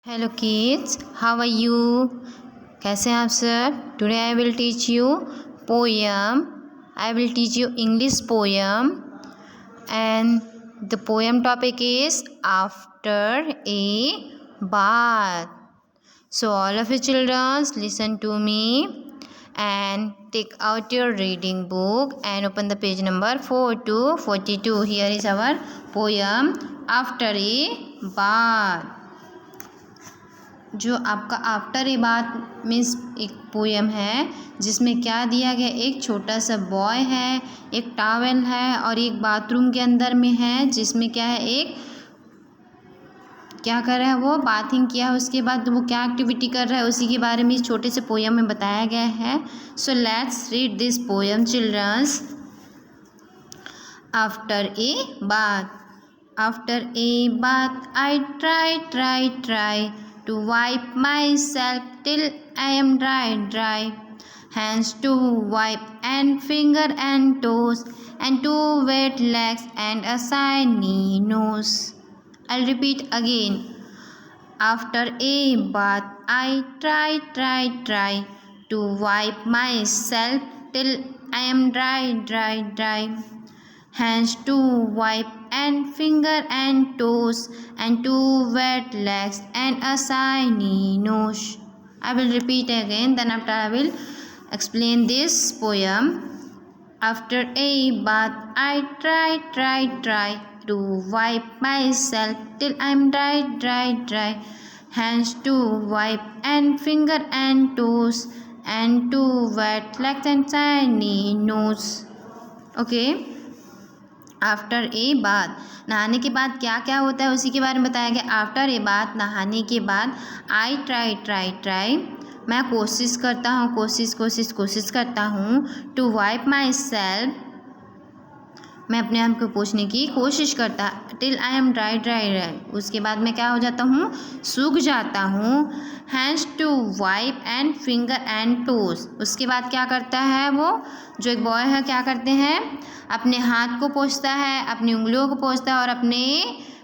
Hello kids, how are you? कैसे हैं आप सब? Today I will teach you poem. I will teach you English poem and the poem topic is after a bath. So all of you children listen to me and take out your reading book and open the page number 4 to 42. Here is our poem after a bath. जो आपका after a बात means एक poem है जिसमें क्या दिया गया, एक छोटा सा बॉय है, एक टॉवेल है और एक बाथरूम के अंदर में है जिसमें क्या है, एक क्या कर रहा है, वो बाथिंग किया है, उसके बाद वो क्या एक्टिविटी कर रहा है उसी के बारे में इस छोटे से पोएम में बताया गया है. So let's read this poem childrens. After a bath. After a bath I try to wipe myself till I am dry. Hands to wipe and finger and toes and two wet legs and a shiny nose. I'll repeat again. After a bath I try to wipe myself till I am dry. Hands to wipe and finger and toes and two wet legs and a shiny nose. I will repeat again, then after I will explain this poem. After a bath I try to wipe myself till I'm dry. Hands to wipe and finger and toes and two wet legs and shiny nose. Okay. After a bath, नहाने के बाद क्या क्या होता है उसी के बारे में बताया गया. आफ्टर ए बाथ, नहाने के बाद आई ट्राई मैं कोशिश करता हूँ, कोशिश करता हूँ. टू वाइप माई सेल्फ, मैं अपने आप को पोंछने की कोशिश करता. टिल आई एम ड्राई, उसके बाद मैं क्या हो जाता हूँ, सूख जाता हूँ. Hands to wipe and finger and toes, उसके बाद क्या करता है वो जो एक बॉय है, क्या करते हैं, अपने हाथ को पोंछता है, अपनी उंगलियों को पोंछता है और अपने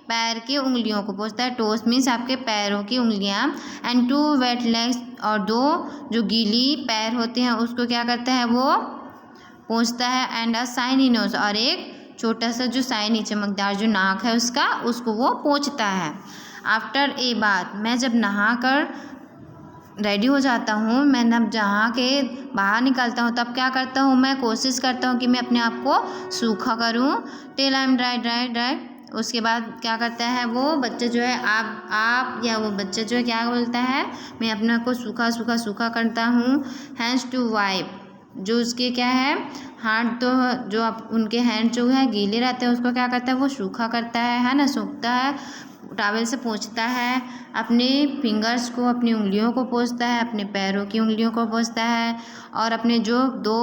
पैर की उंगलियों को पोंछता है. टोज मीन्स आपके पैरों की उंगलियां. एंड टू वेट लेग्स, और दो जो गीली पैर होते हैं उसको क्या करता है, वो पोंछता है. एंड अ शाइनी नोज, और एक छोटा सा जो शाइनी चमकदार जो नाक है उसका, उसको वो पोंछता है. आफ्टर ए बाथ, मैं जब नहा कर रेडी हो जाता हूँ, मैं जब जहाँ के बाहर निकलता हूँ तब क्या करता हूँ, मैं कोशिश करता हूँ कि मैं अपने आप को सूखा करूँ. Till I am dry. उसके बाद क्या करता है वो बच्चा जो है, आप या वो बच्चा जो है क्या बोलता है, मैं अपने को सूखा करता हूँ. हैंड्स टू वाइप, जो उसके क्या है, हाथ, तो जो आप उनके हैंड जो है गीले रहते हैं उसको क्या करता है, वो सूखा करता है ना, सूखता है, टॉवेल से पोंछता है. अपने फिंगर्स को, अपनी उंगलियों को पोंछता है, अपने पैरों की उंगलियों को पोंछता है और अपने जो दो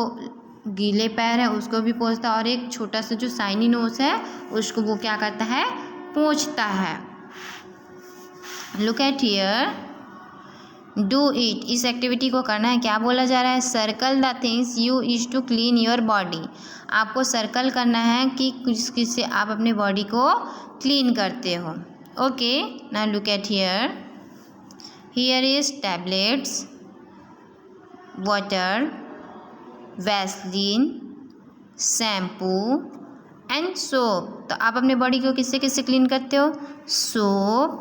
गीले पैर है उसको भी पोंछता है और एक छोटा सा जो शाइनी नोज है उसको वो क्या करता है, पोंछता है. Look at here. Do it, इस एक्टिविटी को करना है. क्या बोला जा रहा है, circle the things you use to clean your body. आपको सर्कल करना है कि किससे आप अपने बॉडी को क्लीन करते हो. Okay, now look at here. Here is tablets, water, Vaseline, shampoo and soap. तो आप अपने बॉडी को किससे क्लीन करते हो, soap.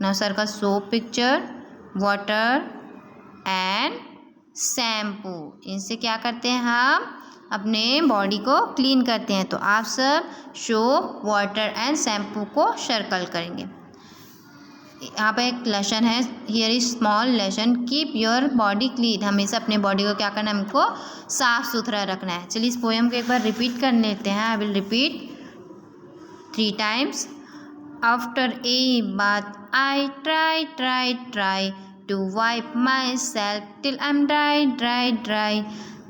Now circle soap picture, water and shampoo. इनसे क्या करते हैं, हम अपने बॉडी को क्लीन करते हैं. तो आप सब सोप, वाटर एंड शैम्पू को सर्कल करेंगे. यहाँ पे एक लेसन है, here is small lesson. Keep your body clean, हमेशा अपने बॉडी को क्या करना है, हमको साफ़ सुथरा रखना है. चलिए इस पोएम को एक बार रिपीट कर लेते हैं. I will repeat 3 times. After a bath I try to wipe myself till I'm dry.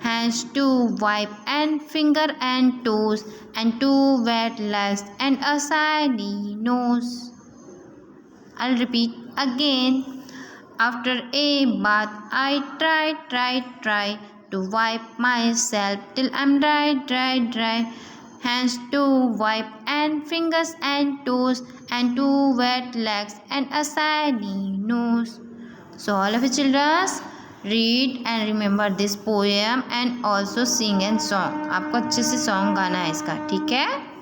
Hands to wipe and finger and toes and two wet legs and a shiny nose. I'll repeat again. After a bath I try to wipe myself till I'm dry. hands to wipe, and fingers and toes, and two wet legs, and a shiny nose. So all of you children, read and remember this poem and also sing and song. आपको अच्छे से song गाना है इसका, ठीक है?